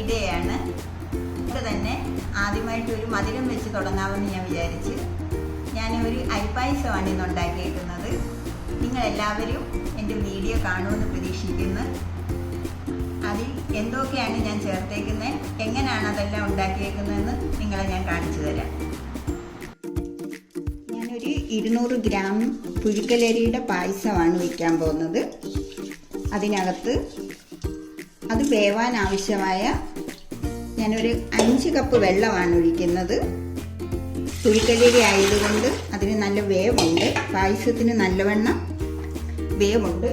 Day ആണ്. ഇത് തന്നെ ആദ്യമായിട്ട് ഒരു മധുരം വെച്ച് തുടങ്ങാമെന്ന് ഞാൻ വിചാരിച്ച് ഞാൻ ഒരു അരിപ്പായസമാണ് ഇന്ന് ഉണ്ടാക്കിയേക്കുന്നത്. നിങ്ങളെല്ലാവരും എൻ്റെ വീഡിയോ കാണുമെന്ന് പ്രതീക്ഷിക്കുന്നു. അതിൽ എന്തൊക്കെയാണ് ഞാൻ ചേർത്തേക്കുന്നത്, എങ്ങനെയാണ് അതെല്ലാം ഉണ്ടാക്കിയേക്കുന്നതെന്ന് നിങ്ങളെ ഞാൻ കാണിച്ചു തരാം. ഞാനൊരു 200 ഗ്രാം പുഴുക്കലരിയുടെ പായസമാണ് വയ്ക്കാൻ പോകുന്നത്. അതിനകത്ത് അത് വേവാൻ ആവശ്യമായ ഞാനൊരു 5 കപ്പ് വെള്ളമാണ് ഒഴിക്കുന്നത്. പുഴുക്കലരി ആയതുകൊണ്ട് അതിന് നല്ല വേവുണ്ട്, പായസത്തിന് നല്ലവണ്ണം വേവുണ്ട്.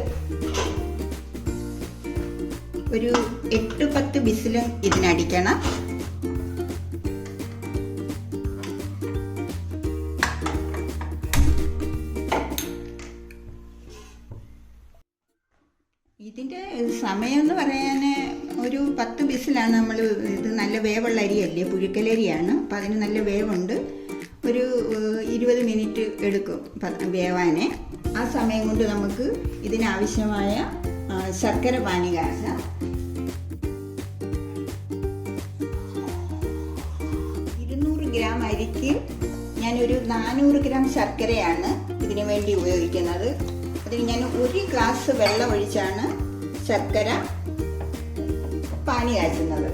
ഒരു 8-10 വിസിലും ഇതിനടിക്കണം. ഇതിൻ്റെ സമയം എന്ന് പറയാൻ ഒരു 10 വിസിലാണ്. നമ്മൾ ഇത് നല്ല വേവുള്ള അരിയല്ലേ, പുഴുക്കലരിയാണ്, അപ്പം അതിന് നല്ല വേവുണ്ട്. ഒരു 20 മിനിറ്റ് എടുക്കും വേവാൻ. ആ സമയം കൊണ്ട് നമുക്ക് ഇതിനാവശ്യമായ ശർക്കര പാനി കാച്ചാം. 200 ഗ്രാം അരിക്ക് ഞാനൊരു 400 ഗ്രാം ശർക്കരയാണ് ഇതിനു വേണ്ടി ഉപയോഗിക്കുന്നത്. അതിന് ഞാൻ 1 ഗ്ലാസ് വെള്ളം ഒഴിച്ചാണ് ശർക്കര പാനി കാച്ചുന്നത്.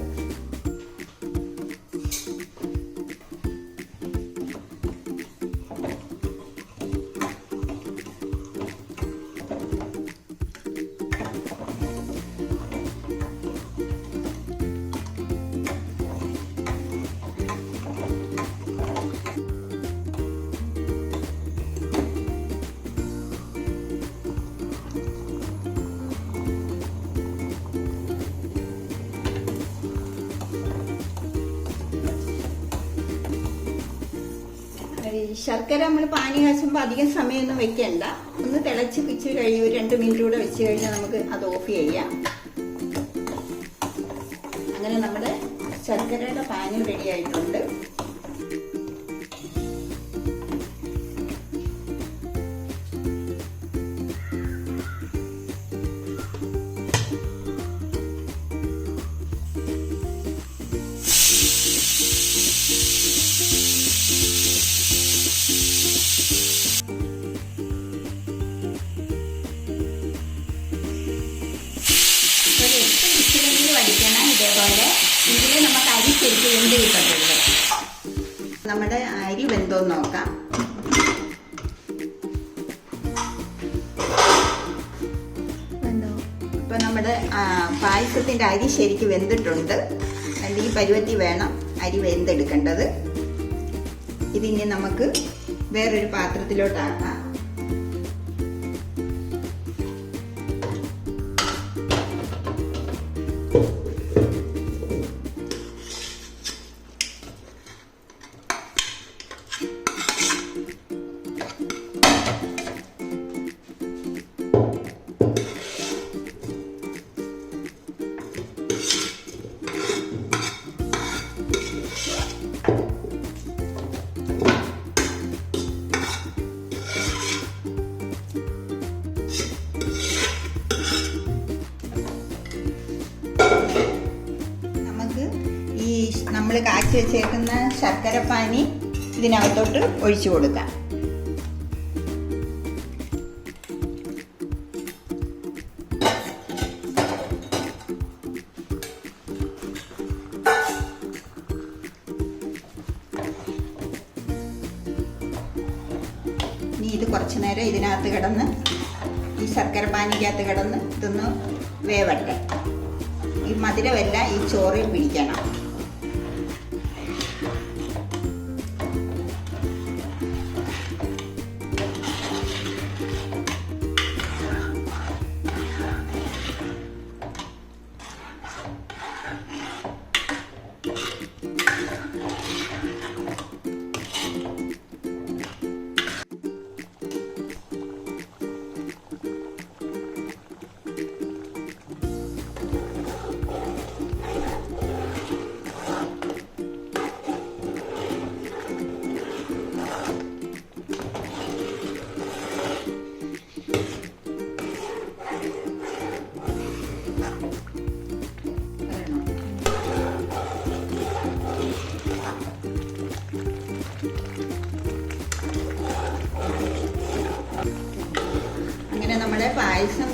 ശർക്കര നമ്മൾ പാനി കാച്ചുമ്പോൾ അധികം സമയമൊന്നും വെക്കണ്ട. ഒന്ന് തിളച്ച് പിച്ച് കഴിയും, ഒരു 2 മിനിറ്റ് കൂടെ വെച്ച് കഴിഞ്ഞാൽ നമുക്ക് അത് ഓഫ് ചെയ്യാം. അങ്ങനെ നമ്മുടെ ശർക്കരയുടെ പാനി റെഡി ആയിട്ടുണ്ട്. വടിക്കണം ഇതേപോലെ, എങ്കിലേ നമുക്ക് അരി ശരിക്കും വെന്ത് കിട്ടത്തുള്ളൂ. നമ്മുടെ അരി വെന്തോന്ന് നോക്കാം. ഇപ്പൊ നമ്മുടെ പായസത്തിന്റെ അരി ശരിക്കും വെന്തിട്ടുണ്ട്. ഈ പരുവത്തി വേണം അരി വെന്തെടുക്കേണ്ടത്. ഇതിനി നമുക്ക് വേറൊരു പാത്രത്തിലോട്ടാക്കാം. നമ്മൾ കാച്ചി വെച്ചേക്കുന്ന ശർക്കരപ്പാനി ഇതിനകത്തോട്ട് ഒഴിച്ചു കൊടുക്കാം. ഇനി ഇത് കുറച്ചു നേരം ഇതിനകത്ത് കിടന്ന്, ഈ ശർക്കരപ്പാനിക്കകത്ത് കിടന്ന് ഇതൊന്ന് വേവട്ടെ. ഈ മധുരമെല്ലാം ഈ ചോറിൽ പിടിക്കണം.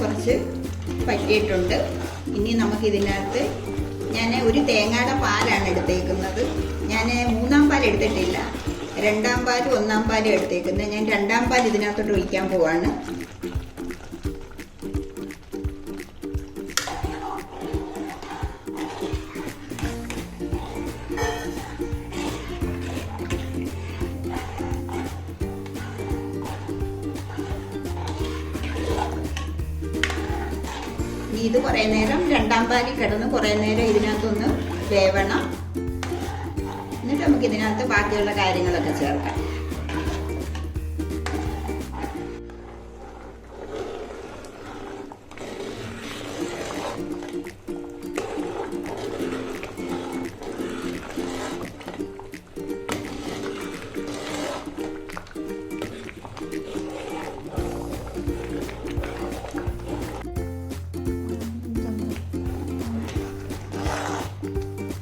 കുറച്ച് പറ്റിയിട്ടുണ്ട്. ഇനി നമുക്കിതിനകത്ത് ഞാൻ ഒരു തേങ്ങയുടെ പാലാണ് എടുത്തേക്കുന്നത്. ഞാൻ 3-ാം പാൽ എടുത്തിട്ടില്ല, 2-ാം പാലും 1-ാം പാലും എടുത്തേക്കുന്നത്. ഞാൻ 2-ാം പാൽ ഇതിനകത്തോട്ട് ഒഴിക്കാൻ പോവാണ്. ഇത് കുറേ നേരം 2-ാം പാലിൽ കിടന്ന് കുറേ നേരം ഇതിനകത്തൊന്ന് വേവണം. എന്നിട്ട് നമുക്ക് ഇതിനകത്ത് ബാക്കിയുള്ള കാര്യങ്ങളൊക്കെ ചേർക്കാം.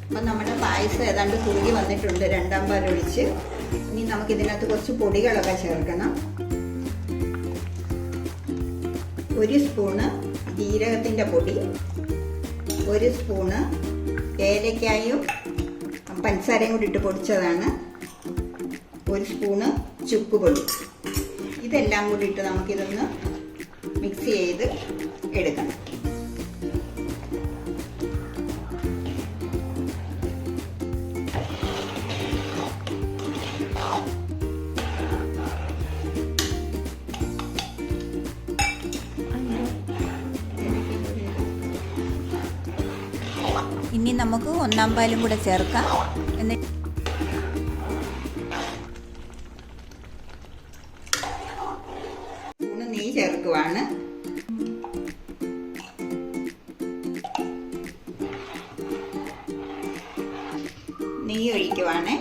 അപ്പം നമ്മുടെ പായസം ഏതാണ്ട് കുറുകി വന്നിട്ടുണ്ട് 2-ാം പാൽ ഒഴിച്ച്. ഇനി നമുക്കിതിനകത്ത് കുറച്ച് പൊടികളൊക്കെ ചേർക്കണം. 1 സ്പൂണ് ജീരകത്തിൻ്റെ പൊടി, 1 സ്പൂണ് ഏലക്കായും പഞ്ചസാരയും കൂടി ഇട്ട് പൊടിച്ചതാണ്, 1 സ്പൂണ് ചുക്കുപൊടി. ഇതെല്ലാം കൂടി ഇട്ട് നമുക്കിതൊന്ന് മിക്സ് ചെയ്ത് എടുക്കണം. ഇനി നമുക്ക് 1-ാം പാലും കൂടെ ചേർക്കാം. എന്നിട്ട് നെയ്യ് ചേർക്കുവാണ്. നെയ്യ് ഒഴിക്കുവാണ്.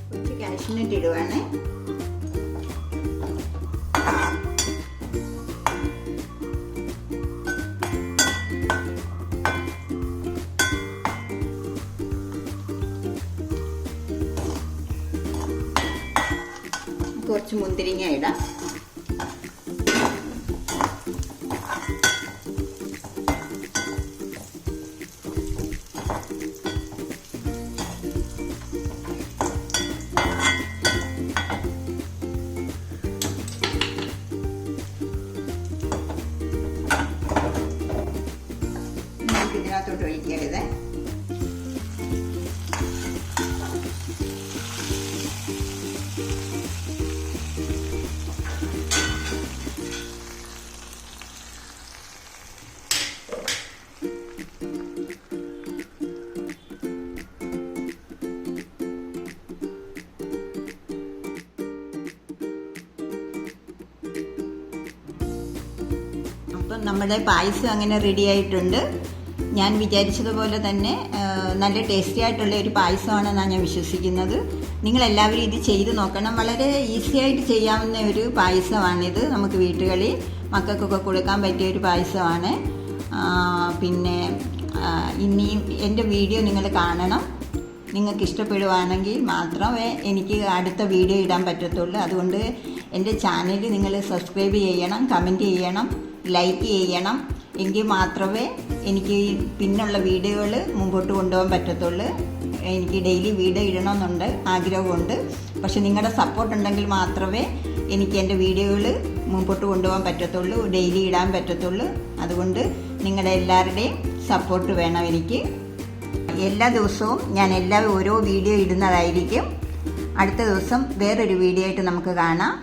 കുറച്ച് കാഷ്നട്ട് ഇടുവാണ്. കുറച്ച് മുന്തിരിങ്ങ ഇടാം. ഇതിനകത്തോട്ട് ഒഴിക്കരുത്. അപ്പം നമ്മുടെ പായസം അങ്ങനെ റെഡി ആയിട്ടുണ്ട്. ഞാൻ വിചാരിച്ചതുപോലെ തന്നെ നല്ല ടേസ്റ്റി ആയിട്ടുള്ള ഒരു പായസമാണെന്നാണ് ഞാൻ വിശ്വസിക്കുന്നത്. നിങ്ങളെല്ലാവരും ഇത് ചെയ്ത് നോക്കണം. വളരെ ഈസി ആയിട്ട് ചെയ്യാവുന്ന ഒരു പായസമാണിത്. നമുക്ക് വീട്ടുകളിൽ മക്കൾക്കൊക്കെ കൊടുക്കാൻ പറ്റിയ ഒരു പായസമാണ്. പിന്നെ ഇനിയും എൻ്റെ വീഡിയോ നിങ്ങൾ കാണണം. നിങ്ങൾക്ക് ഇഷ്ടപ്പെടുവാണെങ്കിൽ മാത്രമേ എനിക്ക് അടുത്ത വീഡിയോ ഇടാൻ പറ്റത്തുള്ളൂ. അതുകൊണ്ട് എൻ്റെ ചാനൽ നിങ്ങൾ സബ്സ്ക്രൈബ് ചെയ്യണം, കമൻറ്റ് ചെയ്യണം, ലൈക്ക് ചെയ്യണം. എങ്കിൽ മാത്രമേ എനിക്ക് പിന്നുള്ള വീഡിയോകൾ മുമ്പോട്ട് കൊണ്ടുപോകാൻ പറ്റത്തുള്ളൂ. എനിക്ക് ഡെയിലി വീഡിയോ ഇടണമെന്നുണ്ട്, ആഗ്രഹമുണ്ട്. പക്ഷെ നിങ്ങളുടെ സപ്പോർട്ട് ഉണ്ടെങ്കിൽ മാത്രമേ എനിക്ക് എൻ്റെ വീഡിയോകൾ മുമ്പോട്ട് കൊണ്ടുപോകാൻ പറ്റത്തുള്ളൂ, ഡെയിലി ഇടാൻ പറ്റത്തുള്ളൂ. അതുകൊണ്ട് നിങ്ങളുടെ എല്ലാവരുടെയും സപ്പോർട്ട് വേണം എനിക്ക്. എല്ലാ ദിവസവും ഞാൻ ഓരോ വീഡിയോ ഇടുന്നതായിരിക്കും. അടുത്ത ദിവസം വേറൊരു വീഡിയോ ആയിട്ട് നമുക്ക് കാണാം.